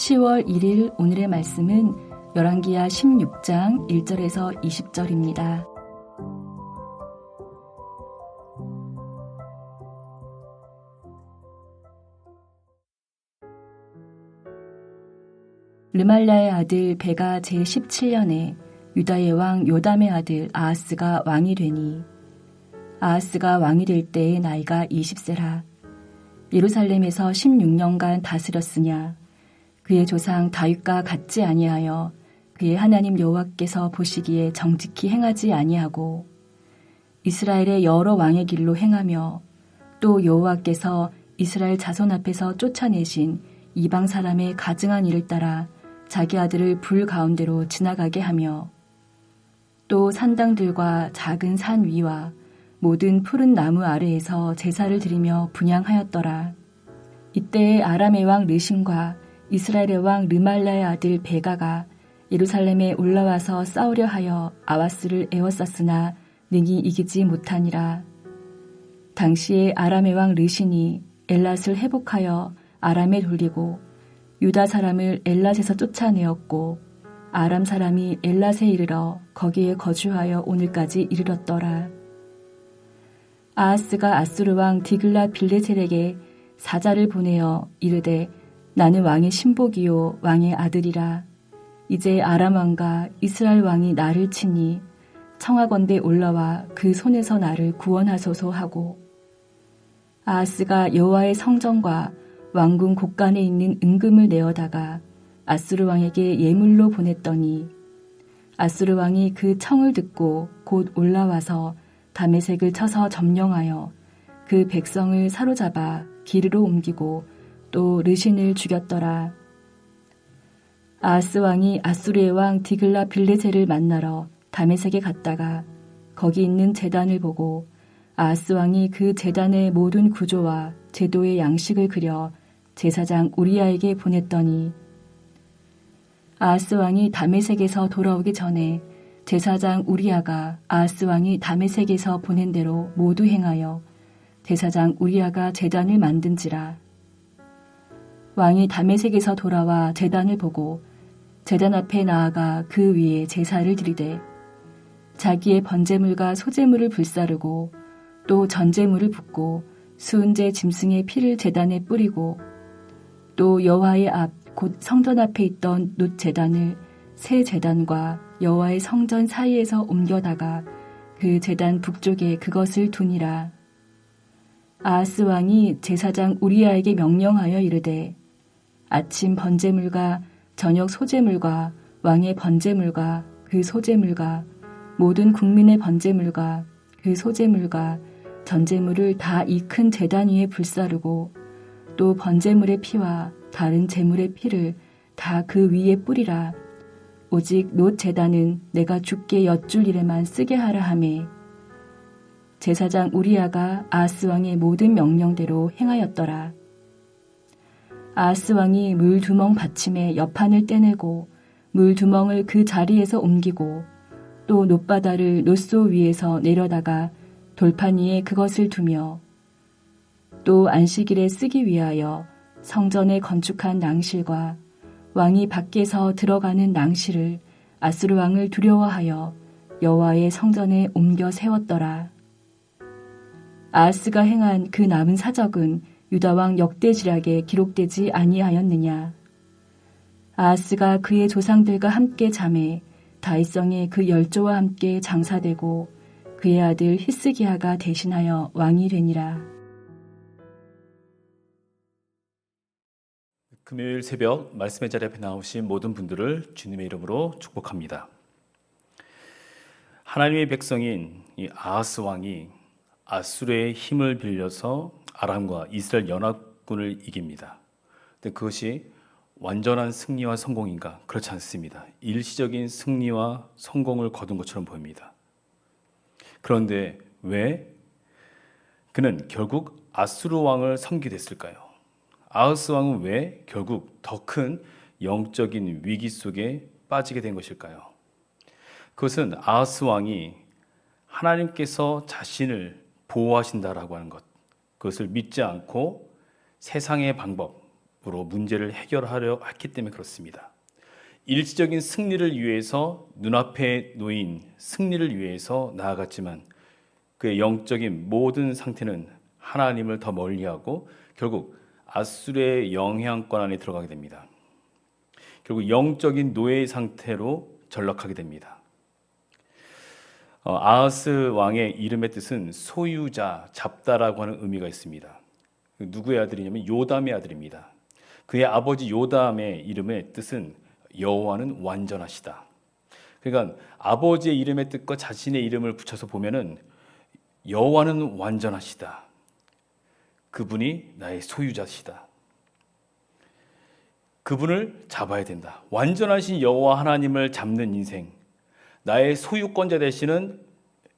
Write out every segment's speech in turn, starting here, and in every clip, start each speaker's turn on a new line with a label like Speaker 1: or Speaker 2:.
Speaker 1: 10월 1일 오늘의 말씀은 열왕기하 16장 1절에서 20절입니다. 르말랴의 아들 베가 제17년에 유다의 왕 요담의 아들 아하스가 왕이 되니 아하스가 왕이 될 때의 나이가 20세라. 예루살렘에서 16년간 다스렸으냐. 그의 조상 다윗과 같지 아니하여 그의 하나님 여호와께서 보시기에 정직히 행하지 아니하고 이스라엘의 여러 왕의 길로 행하며 또 여호와께서 이스라엘 자손 앞에서 쫓아내신 이방 사람의 가증한 일을 따라 자기 아들을 불 가운데로 지나가게 하며 또 산당들과 작은 산 위와 모든 푸른 나무 아래에서 제사를 드리며 분향하였더라. 이때에 아람의 왕 르신과 이스라엘의 왕 르말랴의 아들 베가가 예루살렘에 올라와서 싸우려 하여 아하스를 에워쌌으나 능히 이기지 못하니라. 당시에 아람의 왕 르신이 엘랏을 회복하여 아람에 돌리고 유다 사람을 엘랏에서 쫓아내었고 아람 사람이 엘랏에 이르러 거기에 거주하여 오늘까지 이르렀더라. 아하스가 아수르 왕 디글랏 빌레셀에게 사자를 보내어 이르되 나는 왕의 신복이요 왕의 아들이라. 이제 아람 왕과 이스라엘 왕이 나를 치니 청하건대 올라와 그 손에서 나를 구원하소서 하고 아하스가 여호와의 성전과 왕궁 곳간에 있는 은금을 내어다가 아수르 왕에게 예물로 보냈더니 아수르 왕이 그 청을 듣고 곧 올라와서 다메섹을 쳐서 점령하여 그 백성을 사로잡아 기르로 옮기고 또 르신을 죽였더라. 아하스 왕이 아수르의 왕 디글랏 빌레셀을 만나러 다메섹에 갔다가 거기 있는 제단을 보고 아하스 왕이 그 제단의 모든 구조와 제도의 양식을 그려 제사장 우리야에게 보냈더니 아하스 왕이 다메섹에서 돌아오기 전에 제사장 우리야가 아하스 왕이 다메섹에서 보낸 대로 모두 행하여 제사장 우리야가 제단을 만든지라. 왕이 다메섹에서 돌아와 제단을 보고 제단 앞에 나아가 그 위에 제사를 드리되 자기의 번제물과 소제물을 불사르고 또 전제물을 붓고 수은제 짐승의 피를 제단에 뿌리고 또 여호와의 앞 곧 성전 앞에 있던 놋 제단을 새 제단과 여호와의 성전 사이에서 옮겨다가 그 제단 북쪽에 그것을 두니라. 아하스 왕이 제사장 우리야에게 명령하여 이르되 아침 번제물과 저녁 소제물과 왕의 번제물과 그 소제물과 모든 국민의 번제물과 그 소제물과 전제물을 다 이 큰 제단 위에 불사르고 또 번제물의 피와 다른 제물의 피를 다 그 위에 뿌리라. 오직 놋 제단은 내가 주께 여쭐 일에만 쓰게 하라 하매 제사장 우리야가 아하스 왕의 모든 명령대로 행하였더라. 아하스 왕이 물두멍 받침에 여판을 떼내고 물두멍을 그 자리에서 옮기고 또 놋바다를 놋소 위에서 내려다가 돌판 위에 그것을 두며 또 안식일에 쓰기 위하여 성전에 건축한 낭실과 왕이 밖에서 들어가는 낭실을 아수르 왕을 두려워하여 여호와의 성전에 옮겨 세웠더라. 아하스가 행한 그 남은 사적은 유다 왕 역대지략에 기록되지 아니하였느냐. 아하스가 그의 조상들과 함께 잠에 다윗성에 그 열조와 함께 장사되고 그의 아들 히스기야가 대신하여 왕이 되니라.
Speaker 2: 금요일 새벽 말씀의 자리 앞에 나오신 모든 분들을 주님의 이름으로 축복합니다. 하나님의 백성인 이 아하스 왕이 아수르의 힘을 빌려서 아람과 이스라엘 연합군을 이깁니다. 근데 그것이 완전한 승리와 성공인가? 그렇지 않습니다. 일시적인 승리와 성공을 거둔 것처럼 보입니다. 그런데 왜 그는 결국 아수르 왕을 섬기게 됐을까요? 아하스 왕은 왜 결국 더 큰 영적인 위기 속에 빠지게 된 것일까요? 그것은 아하스 왕이 하나님께서 자신을 보호하신다라고 하는 것, 그것을 믿지 않고 세상의 방법, 문제를 해결하려 했기 때문에 그렇습니다. 일시적인 승리를 위해서 눈앞에 놓인 승리를 위해서 나아갔지만 그의 영적인 모든 상태는 하나님을 더 멀리하고 결국 아수르의 영향권 안에 들어가게 됩니다. 결국 영적인 노예 상태로 전락하게 됩니다. 아하스 왕의 이름의 뜻은 소유자, 잡다라고 하는 의미가 있습니다. 누구의 아들이냐면 요담의 아들입니다. 그의 아버지 요담의 이름의 뜻은 여호와는 완전하시다. 그러니까 아버지의 이름의 뜻과 자신의 이름을 붙여서 보면은 여호와는 완전하시다. 그분이 나의 소유자시다. 그분을 잡아야 된다. 완전하신 여호와 하나님을 잡는 인생, 나의 소유권자 되시는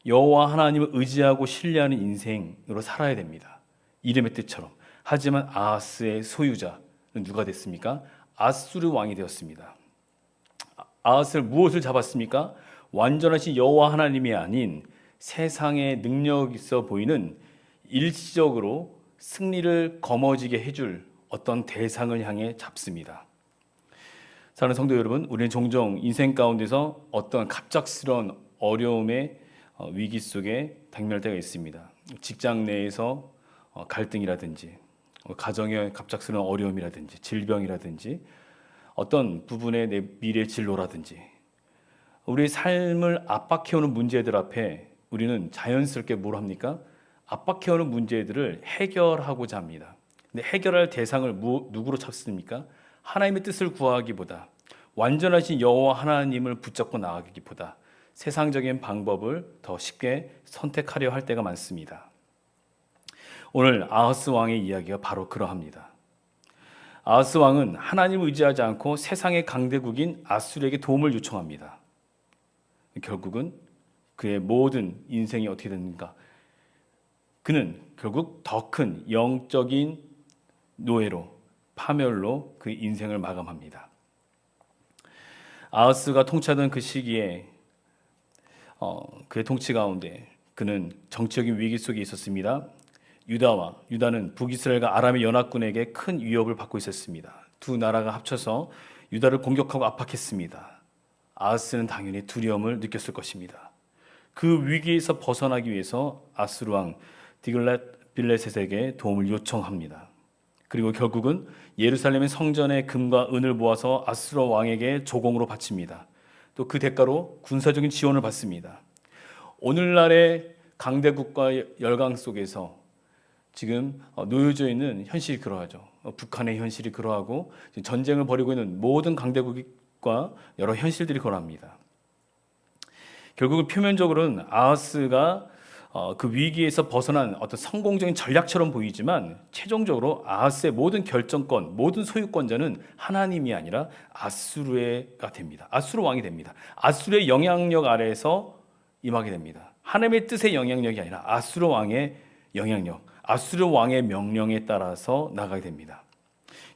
Speaker 2: 여호와 하나님을 의지하고 신뢰하는 인생으로 살아야 됩니다. 이름의 뜻처럼. 하지만 아하스의 소유자는 누가 됐습니까? 아수르 왕이 되었습니다. 아하스를 무엇을 잡았습니까? 완전하신 여호와 하나님이 아닌 세상에 능력 있어 보이는 일시적으로 승리를 거머쥐게 해줄 어떤 대상을 향해 잡습니다. 사랑하는 성도 여러분, 우리는 종종 인생 가운데서 어떤 갑작스러운 어려움의 위기 속에 당면할 때가 있습니다. 직장 내에서 갈등이라든지 가정의 갑작스러운 어려움이라든지 질병이라든지 어떤 부분의 내 미래 진로라든지 우리의 삶을 압박해오는 문제들 앞에 우리는 자연스럽게 뭘 합니까? 압박해오는 문제들을 해결하고자 합니다. 근데 해결할 대상을 누구로 찾습니까? 하나님의 뜻을 구하기보다 완전하신 여호와 하나님을 붙잡고 나아가기보다 세상적인 방법을 더 쉽게 선택하려 할 때가 많습니다. 오늘 아하스 왕의 이야기가 바로 그러합니다. 아하스 왕은 하나님을 의지하지 않고 세상의 강대국인 아수르에게 도움을 요청합니다. 결국은 그의 모든 인생이 어떻게 됐는가? 그는 결국 더 큰 영적인 노예로, 파멸로 그 인생을 마감합니다. 아하스가 통치하던 그 시기에 그의 통치 가운데 그는 정치적인 위기 속에 있었습니다. 유다는 북이스라엘과 아람의 연합군에게 큰 위협을 받고 있었습니다. 두 나라가 합쳐서 유다를 공격하고 압박했습니다. 아하스는 당연히 두려움을 느꼈을 것입니다. 그 위기에서 벗어나기 위해서 아수르 왕 디글랏 빌레셋에게 도움을 요청합니다. 그리고 결국은 예루살렘의 성전의 금과 은을 모아서 아수르 왕에게 조공으로 바칩니다. 또 그 대가로 군사적인 지원을 받습니다. 오늘날의 강대국과 열강 속에서 지금 놓여져 있는 현실이 그러하죠. 북한의 현실이 그러하고 전쟁을 벌이고 있는 모든 강대국과 여러 현실들이 그러합니다. 결국은 표면적으로는 아하스가 그 위기에서 벗어난 어떤 성공적인 전략처럼 보이지만 최종적으로 아하스의 모든 결정권, 모든 소유권자는 하나님이 아니라 아수르가 됩니다. 아수르 왕이 됩니다. 아수르의 영향력 아래에서 임하게 됩니다. 하나님의 뜻의 영향력이 아니라 아수르 왕의 영향력, 아수르 왕의 명령에 따라서 나가게 됩니다.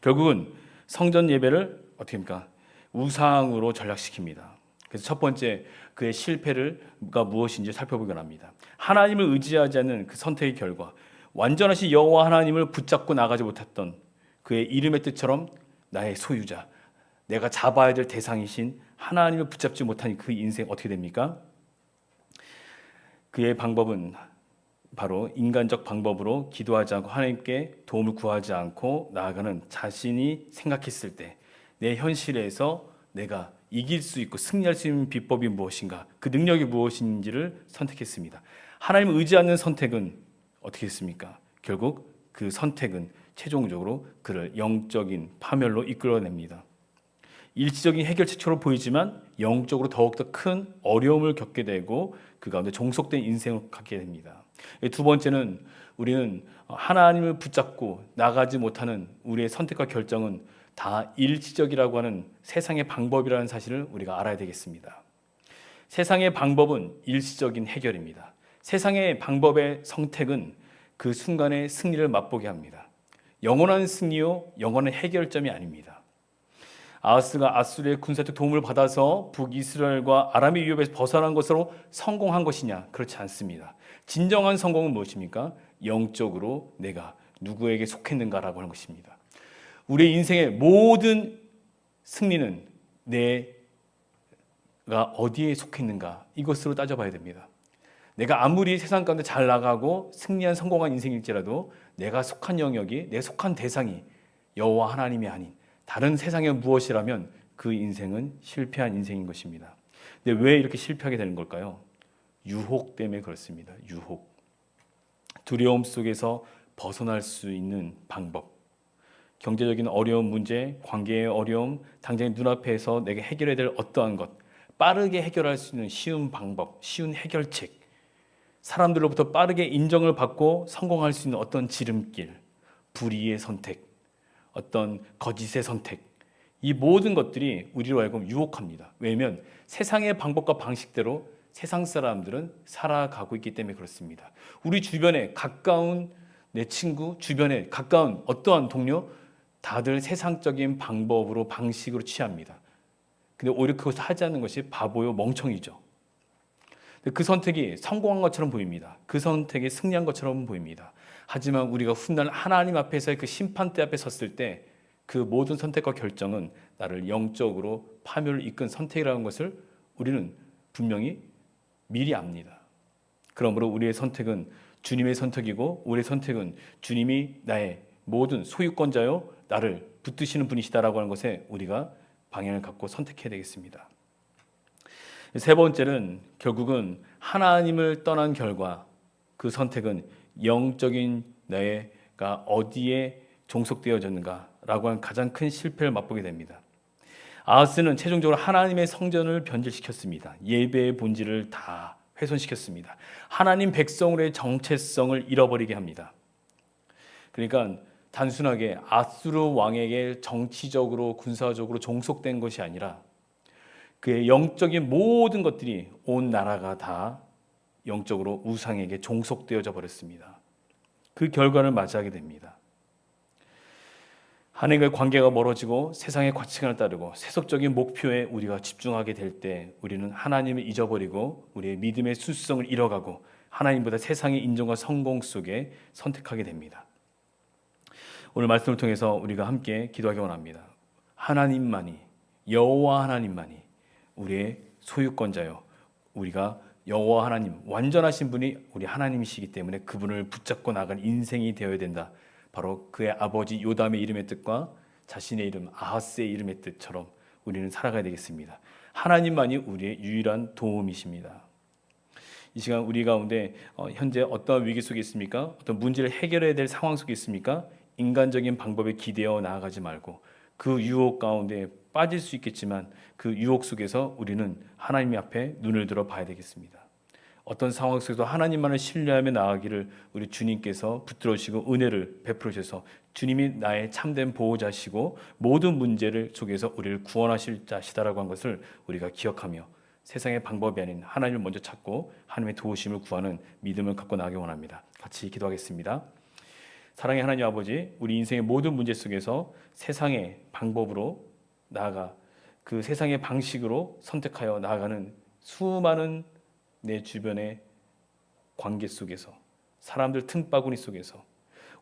Speaker 2: 결국은 성전 예배를 어떻게 합니까? 우상으로 전락시킵니다. 그래서 첫 번째 그의 실패가 무엇인지 살펴보기 원합니다. 하나님을 의지하지 않는 그 선택의 결과 완전하신 여호와 하나님을 붙잡고 나가지 못했던 그의 이름의 뜻처럼 나의 소유자, 내가 잡아야 될 대상이신 하나님을 붙잡지 못한 그 인생 어떻게 됩니까? 그의 방법은 바로 인간적 방법으로 기도하지 않고 하나님께 도움을 구하지 않고 나아가는 자신이 생각했을 때 내 현실에서 내가 이길 수 있고 승리할 수 있는 비법이 무엇인가, 그 능력이 무엇인지를 선택했습니다. 하나님을 의지하는 선택은 어떻게 했습니까? 결국 그 선택은 최종적으로 그를 영적인 파멸로 이끌어냅니다. 일시적인 해결책처럼 보이지만 영적으로 더욱더 큰 어려움을 겪게 되고 그 가운데 종속된 인생을 갖게 됩니다. 두 번째는 우리는 하나님을 붙잡고 나가지 못하는 우리의 선택과 결정은 다 일시적이라고 하는 세상의 방법이라는 사실을 우리가 알아야 되겠습니다. 세상의 방법은 일시적인 해결입니다. 세상의 방법의 선택은 그 순간의 승리를 맛보게 합니다. 영원한 승리요, 영원한 해결점이 아닙니다. 아하스가 아수르의 군사적 도움을 받아서 북이스라엘과 아람의 위협에서 벗어난 것으로 성공한 것이냐? 그렇지 않습니다. 진정한 성공은 무엇입니까? 영적으로 내가 누구에게 속했는가라고 하는 것입니다. 우리의 인생의 모든 승리는 내가 어디에 속해 있는가, 이것으로 따져봐야 됩니다. 내가 아무리 세상 가운데 잘 나가고 승리한 성공한 인생일지라도 내가 속한 영역이, 내 속한 대상이 여호와 하나님이 아닌 다른 세상의 무엇이라면 그 인생은 실패한 인생인 것입니다. 근데 왜 이렇게 실패하게 되는 걸까요? 유혹 때문에 그렇습니다. 유혹. 두려움 속에서 벗어날 수 있는 방법. 경제적인 어려운 문제, 관계의 어려움, 당장 눈앞에서 내게 해결해야 될 어떠한 것, 빠르게 해결할 수 있는 쉬운 방법, 쉬운 해결책, 사람들로부터 빠르게 인정을 받고 성공할 수 있는 어떤 지름길, 불의의 선택, 어떤 거짓의 선택, 이 모든 것들이 우리로 하여금 유혹합니다. 왜냐하면 세상의 방법과 방식대로 세상 사람들은 살아가고 있기 때문에 그렇습니다. 우리 주변에 가까운 내 친구, 주변에 가까운 어떠한 동료, 다들 세상적인 방법으로, 방식으로 취합니다. 근데 오히려 그것을 하지 않는 것이 바보요, 멍청이죠. 그 선택이 성공한 것처럼 보입니다. 그 선택이 승리한 것처럼 보입니다. 하지만 우리가 훗날 하나님 앞에서의 그 심판대 앞에 섰을 때 그 모든 선택과 결정은 나를 영적으로 파멸을 이끈 선택이라는 것을 우리는 분명히 미리 압니다. 그러므로 우리의 선택은 주님의 선택이고, 우리의 선택은 주님이 나의 모든 소유권자요, 나를 붙드시는 분이시다라고 하는 것에 우리가 방향을 갖고 선택해야 되겠습니다. 세 번째는 결국은 하나님을 떠난 결과 그 선택은 영적인 내가 어디에 종속되어졌는가라고 하는 가장 큰 실패를 맛보게 됩니다. 아하스는 최종적으로 하나님의 성전을 변질시켰습니다. 예배의 본질을 다 훼손시켰습니다. 하나님 백성의 정체성을 잃어버리게 합니다. 그러니까 단순하게 아수르 왕에게 정치적으로 군사적으로 종속된 것이 아니라 그의 영적인 모든 것들이 온 나라가 다 영적으로 우상에게 종속되어져 버렸습니다. 그 결과를 맞이하게 됩니다. 하나님과의 관계가 멀어지고 세상의 가치관을 따르고 세속적인 목표에 우리가 집중하게 될 때 우리는 하나님을 잊어버리고 우리의 믿음의 순수성을 잃어가고 하나님보다 세상의 인정과 성공 속에 선택하게 됩니다. 오늘 말씀을 통해서 우리가 함께 기도하기 원합니다. 하나님만이, 여호와 하나님만이 우리의 소유권자요, 우리가 여호와 하나님, 완전하신 분이 우리 하나님이시기 때문에 그분을 붙잡고 나간 인생이 되어야 된다. 바로 그의 아버지 요담의 이름의 뜻과 자신의 이름 아하스의 이름의 뜻처럼 우리는 살아가야 되겠습니다. 하나님만이 우리의 유일한 도움이십니다. 이 시간 우리 가운데 현재 어떠한 위기 속에 있습니까? 어떤 문제를 해결해야 될 상황 속에 있습니까? 인간적인 방법에 기대어 나아가지 말고 그 유혹 가운데 빠질 수 있겠지만 그 유혹 속에서 우리는 하나님 앞에 눈을 들어 봐야 되겠습니다. 어떤 상황 속에서 하나님만을 신뢰하며 나아가기를 우리 주님께서 붙들어주시고 은혜를 베풀어 주셔서 주님이 나의 참된 보호자시고 모든 문제를 속에서 우리를 구원하실 자시다라고 한 것을 우리가 기억하며 세상의 방법이 아닌 하나님을 먼저 찾고 하나님의 도우심을 구하는 믿음을 갖고 나가기 원합니다. 같이 기도하겠습니다. 사랑의 하나님 아버지, 우리 인생의 모든 문제 속에서 세상의 방법으로 나아가 그 세상의 방식으로 선택하여 나아가는 수많은 내 주변의 관계 속에서 사람들 틈바구니 속에서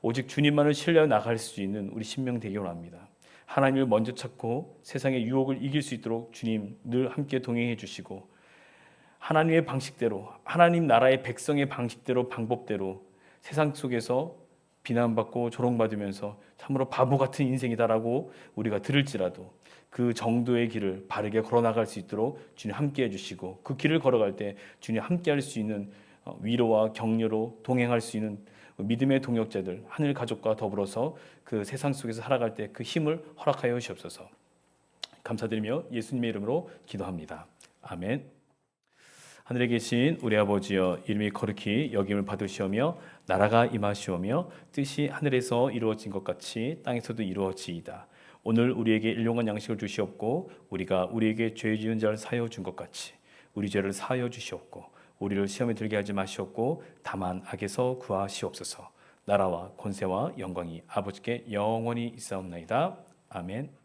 Speaker 2: 오직 주님만을 신뢰하여 나갈 수 있는 우리 신명 되기 원합니다. 하나님을 먼저 찾고 세상의 유혹을 이길 수 있도록 주님 늘 함께 동행해 주시고 하나님의 방식대로, 하나님 나라의 백성의 방식대로, 방법대로 세상 속에서 비난받고 조롱받으면서 참으로 바보 같은 인생이다라고 우리가 들을지라도 그 정도의 길을 바르게 걸어나갈 수 있도록 주님 함께 해주시고 그 길을 걸어갈 때 주님 함께 할 수 있는 위로와 격려로 동행할 수 있는 믿음의 동역자들, 하늘 가족과 더불어서 그 세상 속에서 살아갈 때 그 힘을 허락하여 주옵소서. 감사드리며 예수님의 이름으로 기도합니다. 아멘. 하늘에 계신 우리 아버지여, 이름이 거룩히 여김을 받으시오며 나라가 임하시오며 뜻이 하늘에서 이루어진 것 같이 땅에서도 이루어지이다. 오늘 우리에게 일용할 양식을 주시옵고 우리가 우리에게 죄 지은 자를 사하여 준 것 같이 우리 죄를 사하여 주시옵고 우리를 시험에 들게 하지 마시옵고 다만 악에서 구하시옵소서. 나라와 권세와 영광이 아버지께 영원히 있사옵나이다. 아멘.